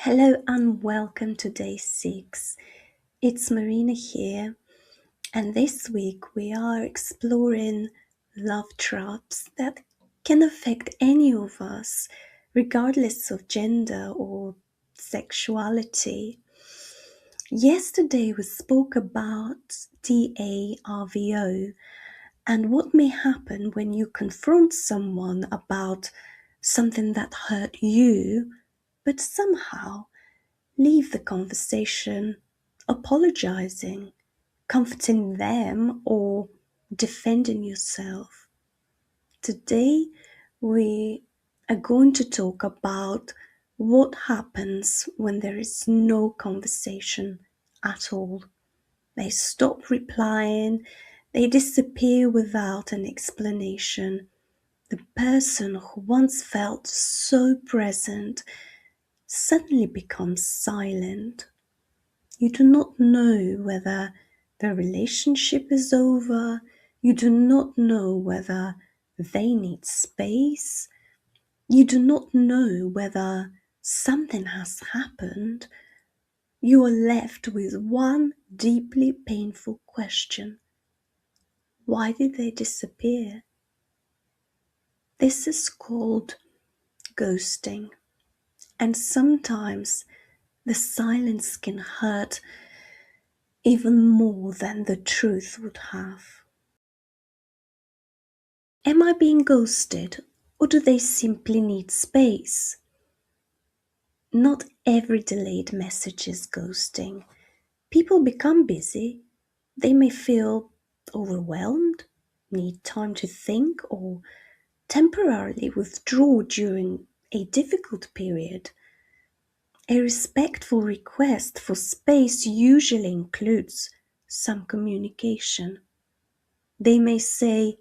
Hello and welcome to day 6. It's Marina here, and this week we are exploring love traps that can affect any of us, regardless of gender or sexuality. Yesterday we spoke about DARVO and what may happen when you confront someone about something that hurt you, but somehow leave the conversation apologizing, comforting them, or defending yourself. Today, we are going to talk about what happens when there is no conversation at all. They stop replying, they disappear without an explanation. The person who once felt so present suddenly becomes silent. You do not know whether the relationship is over. You do not know whether they need space. You do not know whether something has happened. You are left with one deeply painful question. Why did they disappear? This is called ghosting. And sometimes the silence can hurt even more than the truth would have. Am I being ghosted, or do they simply need space? Not every delayed message is ghosting. People become busy. They may feel overwhelmed, need time to think, or temporarily withdraw during a difficult period. A respectful request for space usually includes some communication. They may say,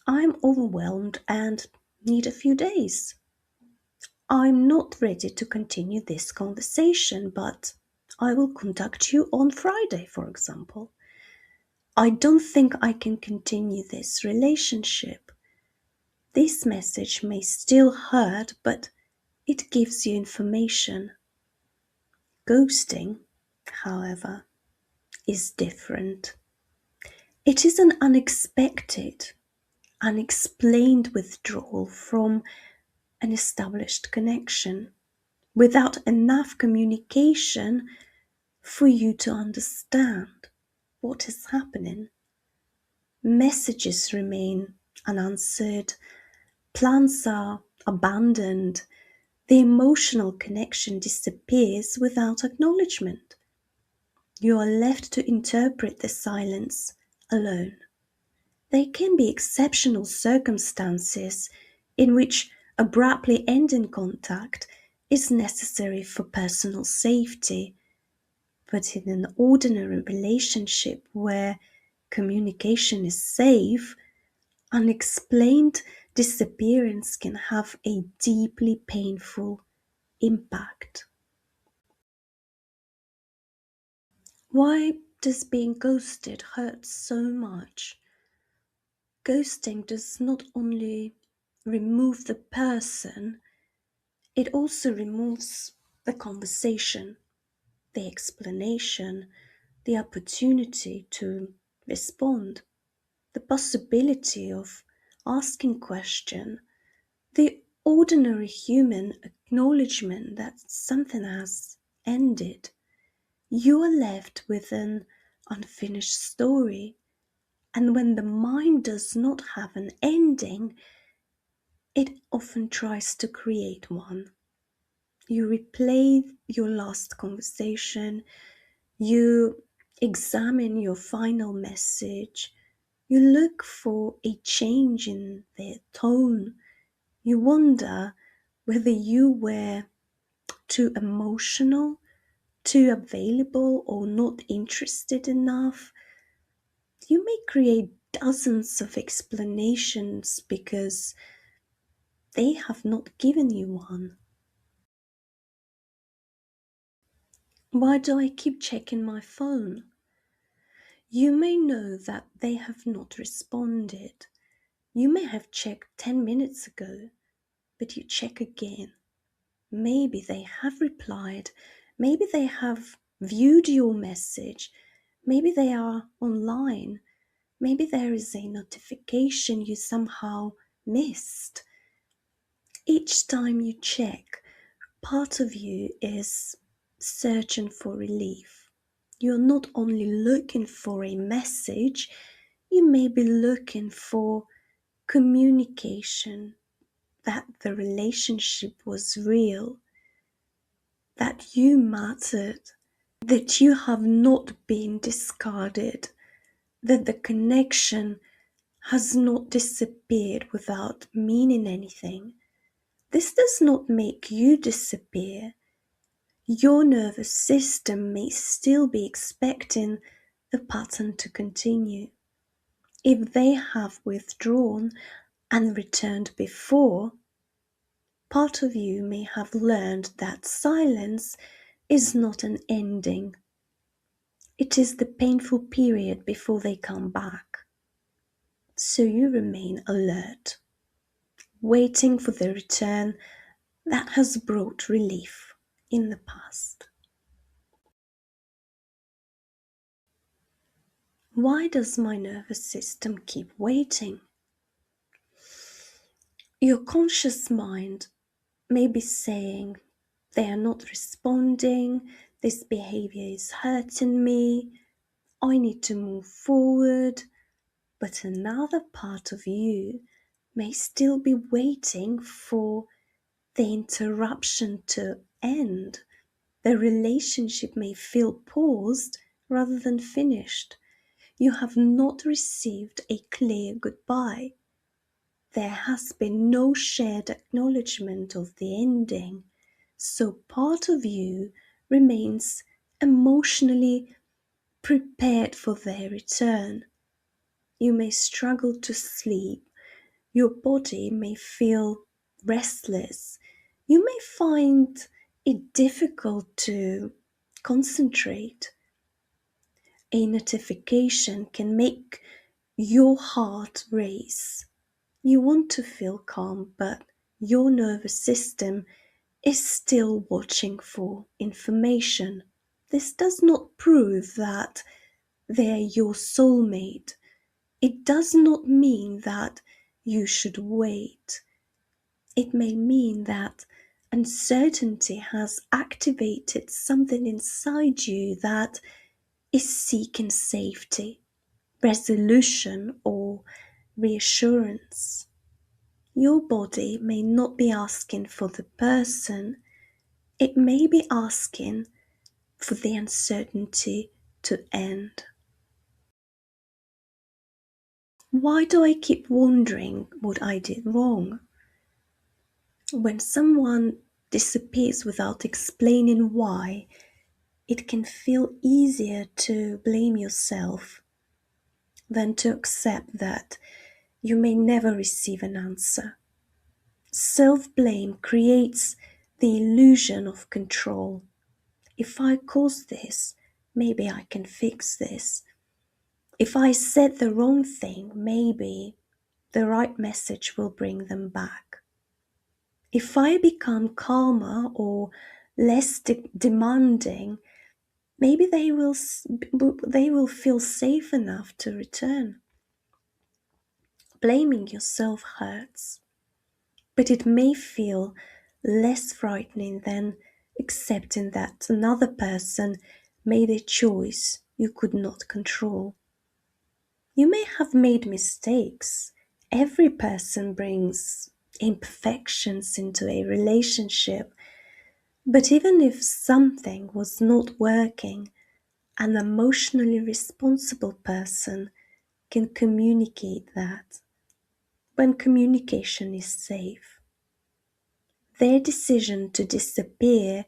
I'm overwhelmed and need a few days. I'm not ready to continue this conversation, but I will contact you on Friday, for example. I don't think I can continue this relationship. This message may still hurt, but it gives you information. Ghosting, however, is different. It is an unexpected, unexplained withdrawal from an established connection without enough communication for you to understand what is happening. Messages remain unanswered, plans are abandoned, the emotional connection disappears without acknowledgement. You are left to interpret the silence alone. There can be exceptional circumstances in which abruptly ending contact is necessary for personal safety, but in an ordinary relationship where communication is safe, unexplained disappearance can have a deeply painful impact. Why does being ghosted hurt so much? Ghosting does not only remove the person, it also removes the conversation, the explanation, the opportunity to respond, the possibility of asking question, the ordinary human acknowledgement that something has ended. You are left with an unfinished story, and when the mind does not have an ending, it often tries to create one. You replay your last conversation, you examine your final message, you look for a change in their tone, you wonder whether you were too emotional, too available, or not interested enough. You may create dozens of explanations because they have not given you one. Why do I keep checking my phone? You may know that they have not responded. You may have checked 10 minutes ago, but you check again. Maybe they have replied, maybe they have viewed your message, maybe they are online, maybe there is a notification you somehow missed. Each time you check, part of you is searching for relief. You're not only looking for a message, you may be looking for communication, that the relationship was real, that you mattered, that you have not been discarded, that the connection has not disappeared without meaning anything. This does not make you disappear. Your nervous system may still be expecting the pattern to continue. If they have withdrawn and returned before, part of you may have learned that silence is not an ending. It is the painful period before they come back. So you remain alert, waiting for the return that has brought relief in the past. Why does my nervous system keep waiting? Your conscious mind may be saying, they are not responding, this behavior is hurting me, I need to move forward. But another part of you may still be waiting for the interruption to end. The relationship may feel paused rather than finished. You have not received a clear goodbye. There has been no shared acknowledgement of the ending, so part of you remains emotionally prepared for their return. You may struggle to sleep, your body may feel restless, you may find it difficult to concentrate. A notification can make your heart race. You want to feel calm, but your nervous system is still watching for information. This does not prove that they're your soulmate. It does not mean that you should wait. It may mean that uncertainty has activated something inside you that is seeking safety, resolution, or reassurance. Your body may not be asking for the person, it may be asking for the uncertainty to end. Why do I keep wondering what I did wrong? When someone disappears without explaining why, it can feel easier to blame yourself than to accept that you may never receive an answer. Self-blame creates the illusion of control. If I cause this, maybe I can fix this. If I said the wrong thing, maybe the right message will bring them back. If I become calmer or less demanding, maybe they will feel safe enough to return. Blaming yourself hurts, but it may feel less frightening than accepting that another person made a choice you could not control. You may have made mistakes. Every person brings imperfections into a relationship. But even if something was not working, an emotionally responsible person can communicate that when communication is safe. Their decision to disappear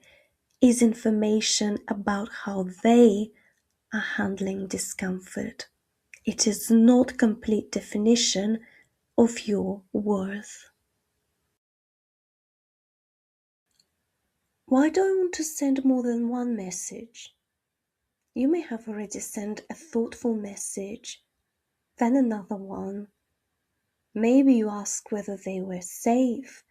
is information about how they are handling discomfort. It is not complete definition of your worth. Why do I want to send more than one message? You may have already sent a thoughtful message, then another one. Maybe you ask whether they were safe,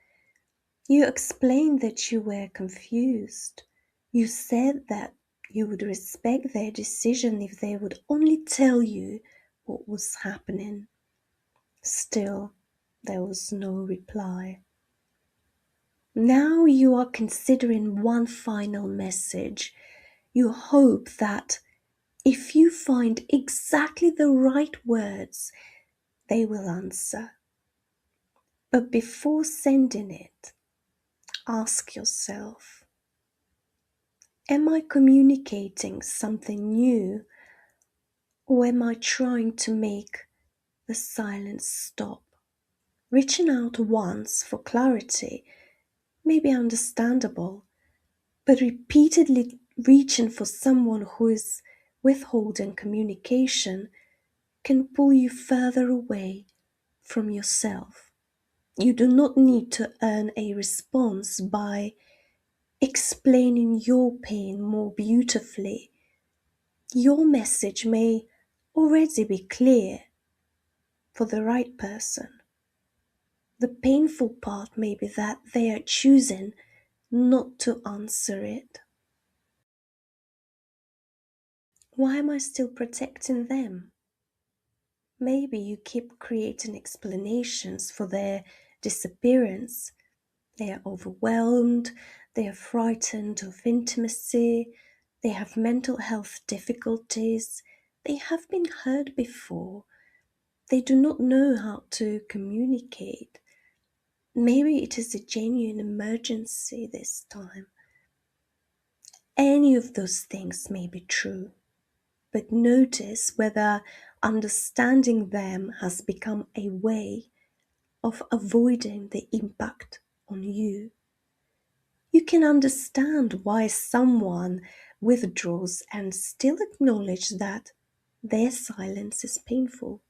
You explained that you were confused. You said that you would respect their decision if they would only tell you what was happening. Still, there was no reply. Now you are considering one final message. You hope that if you find exactly the right words, they will answer. But before sending it, ask yourself, am I communicating something new, or am I trying to make the silence stop? Reaching out once for clarity may be understandable, but repeatedly reaching for someone who is withholding communication can pull you further away from yourself. You do not need to earn a response by explaining your pain more beautifully. Your message may already be clear for the right person. The painful part may be that they are choosing not to answer it. Why am I still protecting them? Maybe you keep creating explanations for their disappearance. They are overwhelmed, they are frightened of intimacy, they have mental health difficulties, they have been hurt before, they do not know how to communicate. Maybe it is a genuine emergency this time. Any of those things may be true, but notice whether understanding them has become a way of avoiding the impact on you. You can understand why someone withdraws and still acknowledge that their silence is painful.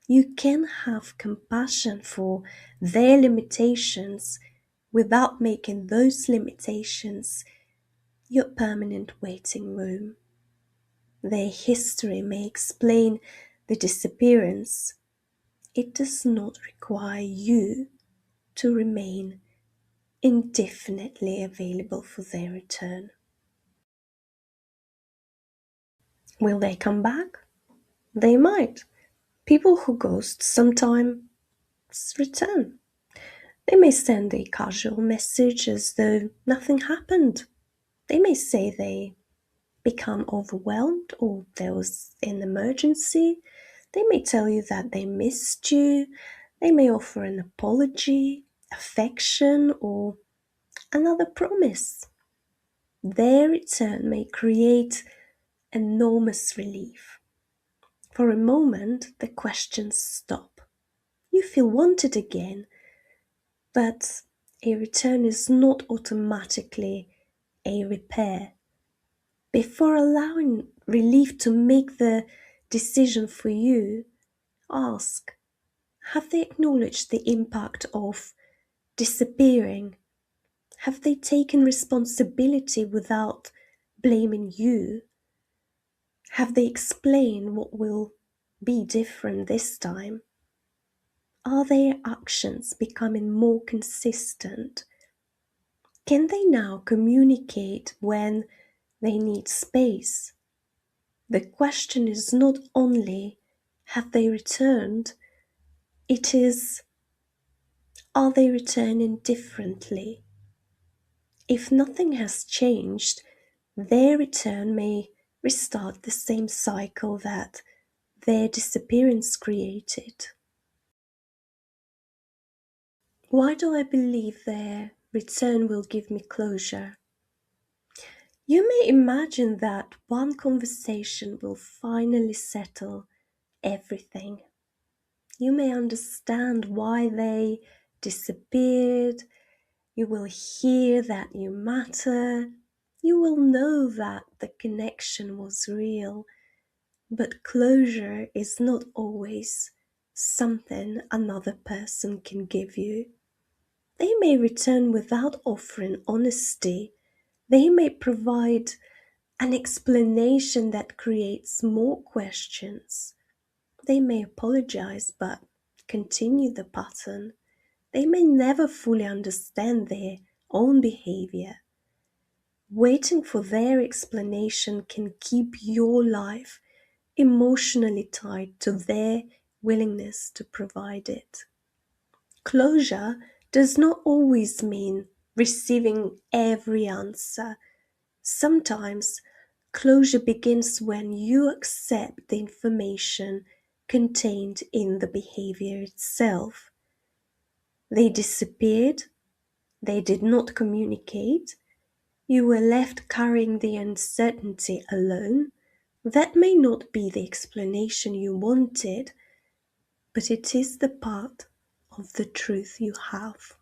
You can have compassion for their limitations without making those limitations your permanent waiting room. Their history may explain the disappearance. It does not require you to remain indefinitely available for their return. Will they come back? They might. People who ghost sometimes return. They may send a casual message as though nothing happened. They may say they become overwhelmed or there was an emergency. They may tell you that they missed you. They may offer an apology, affection, or another promise. Their return may create enormous relief. For a moment, the questions stop. You feel wanted again, but a return is not automatically a repair. Before allowing relief to make the decision for you, ask, have they acknowledged the impact of disappearing? Have they taken responsibility without blaming you? Have they explained what will be different this time? Are their actions becoming more consistent? Can they now communicate when they need space? The question is not only have they returned, it is are they returning differently? If nothing has changed, their return may restart the same cycle that their disappearance created. Why do I believe their return will give me closure? You may imagine that one conversation will finally settle everything. You may understand why they disappeared. You will hear that you matter. You will know that the connection was real. But closure is not always something another person can give you. They may return without offering honesty. They may provide an explanation that creates more questions. They may apologize but continue the pattern. They may never fully understand their own behavior. Waiting for their explanation can keep your life emotionally tied to their willingness to provide it. Closure does not always mean receiving every answer. Sometimes closure begins when you accept the information contained in the behavior itself. They disappeared, they did not communicate, you were left carrying the uncertainty alone. That may not be the explanation you wanted, but it is the part of the truth you have.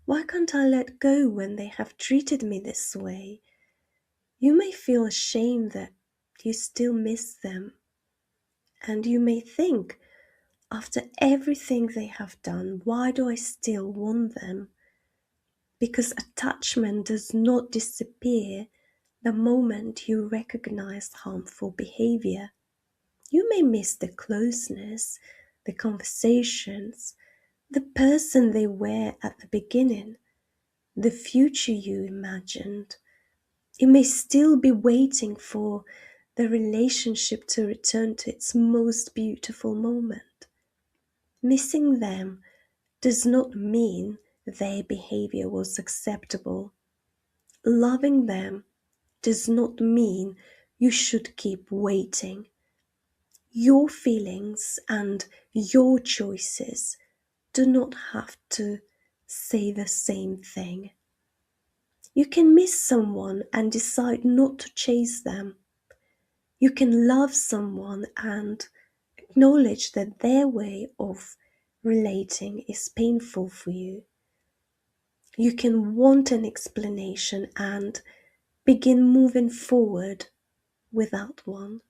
Why can't I let go when they have treated me this way? You may feel ashamed that you still miss them, and you may think, after everything they have done, why do I still want them? Because attachment does not disappear the moment you recognize harmful behavior. You may miss the closeness, the conversations, the person they were at the beginning, the future you imagined. You may still be waiting for the relationship to return to its most beautiful moment. Missing them does not mean their behavior was acceptable. Loving them does not mean you should keep waiting. Your feelings and your choices do not have to say the same thing. You can miss someone and decide not to chase them. You can love someone and acknowledge that their way of relating is painful for you. You can want an explanation and begin moving forward without one.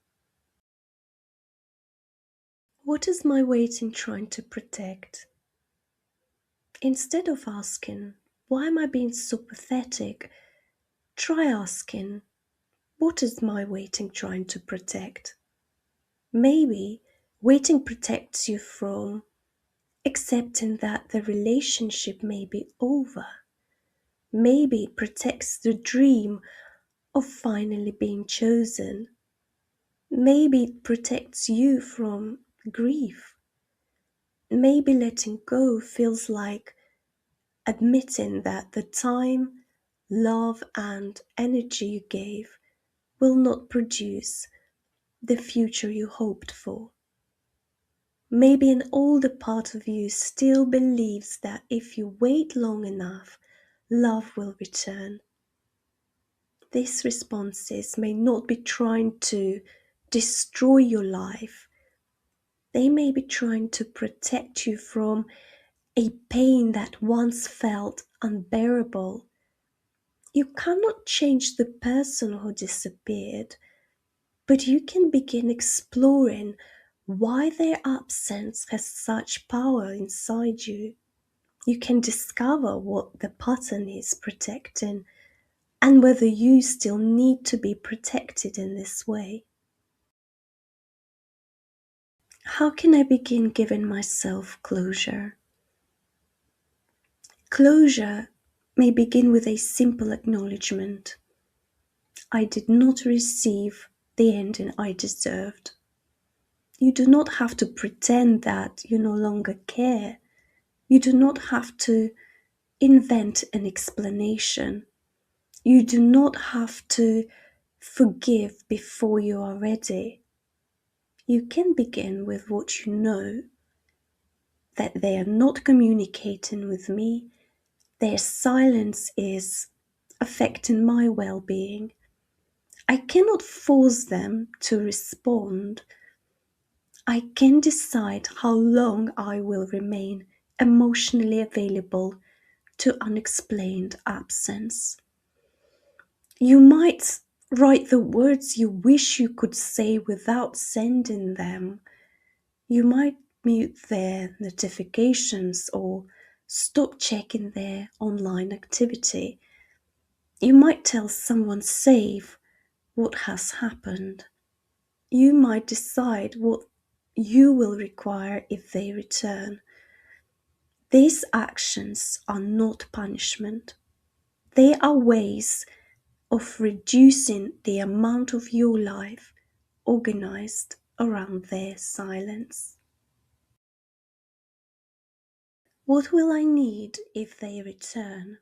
What is my waiting trying to protect? Instead of asking, why am I being so pathetic? Try asking, what is my waiting trying to protect? Maybe waiting protects you from accepting that the relationship may be over. Maybe it protects the dream of finally being chosen. Maybe it protects you from grief. Maybe letting go feels like admitting that the time, love, and energy you gave will not produce the future you hoped for. Maybe an older part of you still believes that if you wait long enough, love will return. These responses may not be trying to destroy your life. They may be trying to protect you from a pain that once felt unbearable. You cannot change the person who disappeared, but you can begin exploring why their absence has such power inside you. You can discover what the pattern is protecting and whether you still need to be protected in this way. How can I begin giving myself closure? Closure may begin with a simple acknowledgement. I did not receive the ending I deserved. You do not have to pretend that you no longer care. You do not have to invent an explanation. You do not have to forgive before you are ready. You can begin with what you know, that they are not communicating with me, their silence is affecting my well being. I cannot force them to respond. I can decide how long I will remain emotionally available to unexplained absence. You might write the words you wish you could say without sending them. You might mute their notifications or stop checking their online activity. You might tell someone safe what has happened. You might decide what you will require if they return. These actions are not punishment. They are ways of reducing the amount of your life organized around their silence. What will I need if they return?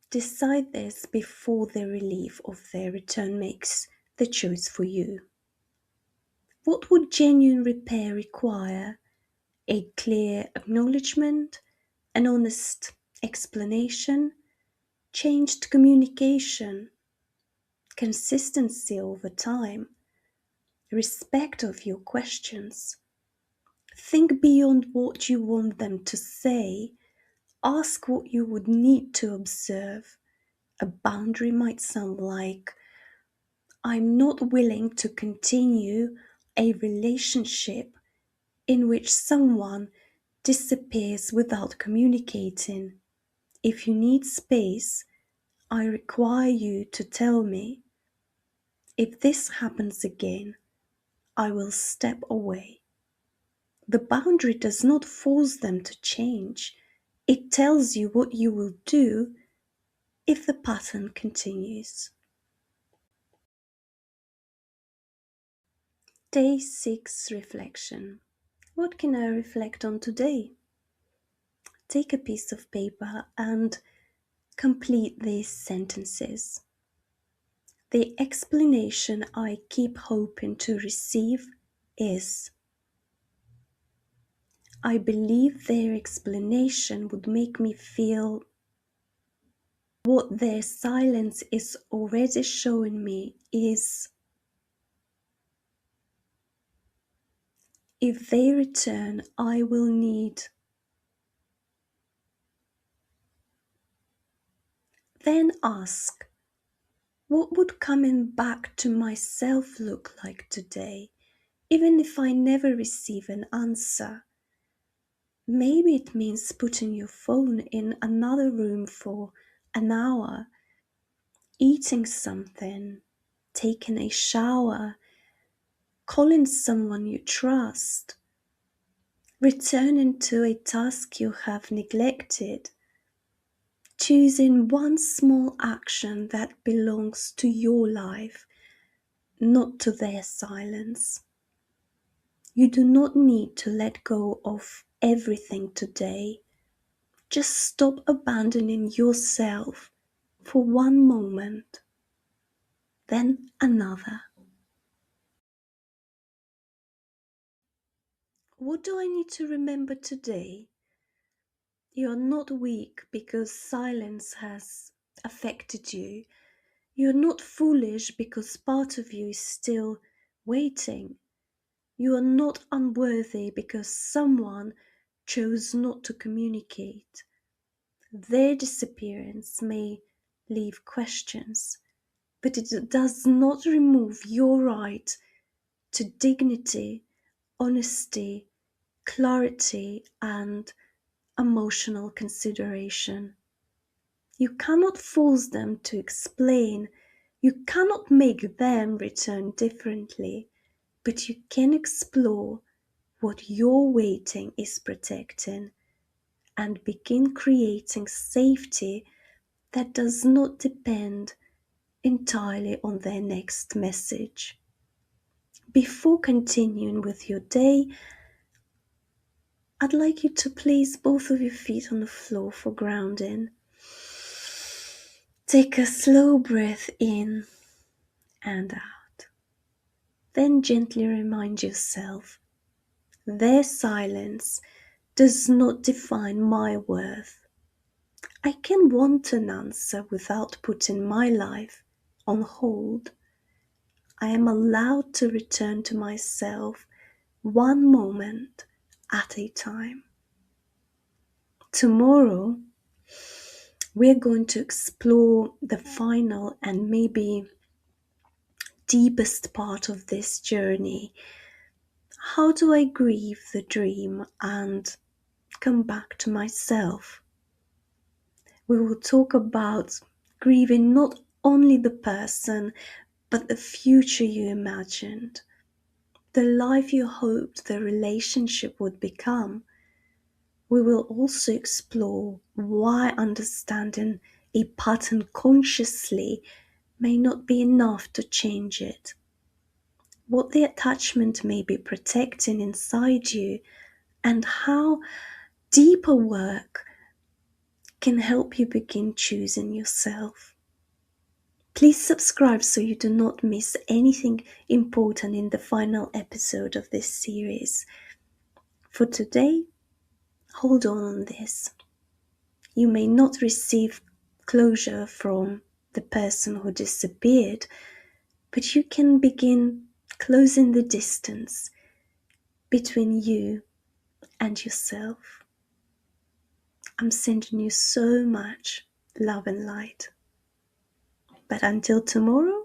Decide this before the relief of their return makes the choice for you. What would genuine repair require? A clear acknowledgement, an honest explanation, changed communication, consistency over time, respect of your questions. Think beyond what you want them to say. Ask what you would need to observe. A boundary might sound like, I'm not willing to continue a relationship in which someone disappears without communicating. If you need space, I require you to tell me. If this happens again, I will step away. The boundary does not force them to change. It tells you what you will do if the pattern continues. Day 6 reflection. What can I reflect on today? Take a piece of paper and complete these sentences. The explanation I keep hoping to receive is, I believe their explanation would make me feel what their silence is already showing me is, if they return, I will need. Then ask, what would coming back to myself look like today, even if I never receive an answer? Maybe it means putting your phone in another room for an hour, eating something, taking a shower, calling someone you trust, returning to a task you have neglected, choosing one small action that belongs to your life, not to their silence. You do not need to let go of everything today. Just stop abandoning yourself for one moment, then another. What do I need to remember today? You are not weak because silence has affected you. You are not foolish because part of you is still waiting. You are not unworthy because someone chose not to communicate. Their disappearance may leave questions, but it does not remove your right to dignity, honesty, clarity, and emotional consideration. You cannot force them to explain, you cannot make them return differently, but you can explore what your waiting is protecting and begin creating safety that does not depend entirely on their next message. Before continuing with your day, I'd like you to place both of your feet on the floor for grounding. Take a slow breath in and out. Then gently remind yourself, their silence does not define my worth. I can want an answer without putting my life on hold. I am allowed to return to myself one moment at a time. Tomorrow, we're going to explore the final and maybe deepest part of this journey. How do I grieve the dream and come back to myself? We will talk about grieving not only the person, but the future you imagined, the life you hoped the relationship would become. We will also explore why understanding a pattern consciously may not be enough to change it, what the attachment may be protecting inside you, and how deeper work can help you begin choosing yourself. Please subscribe so you do not miss anything important in the final episode of this series. For today, hold on this. You may not receive closure from the person who disappeared, but you can begin closing the distance between you and yourself. I'm sending you so much love and light. But until tomorrow,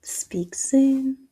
speak soon.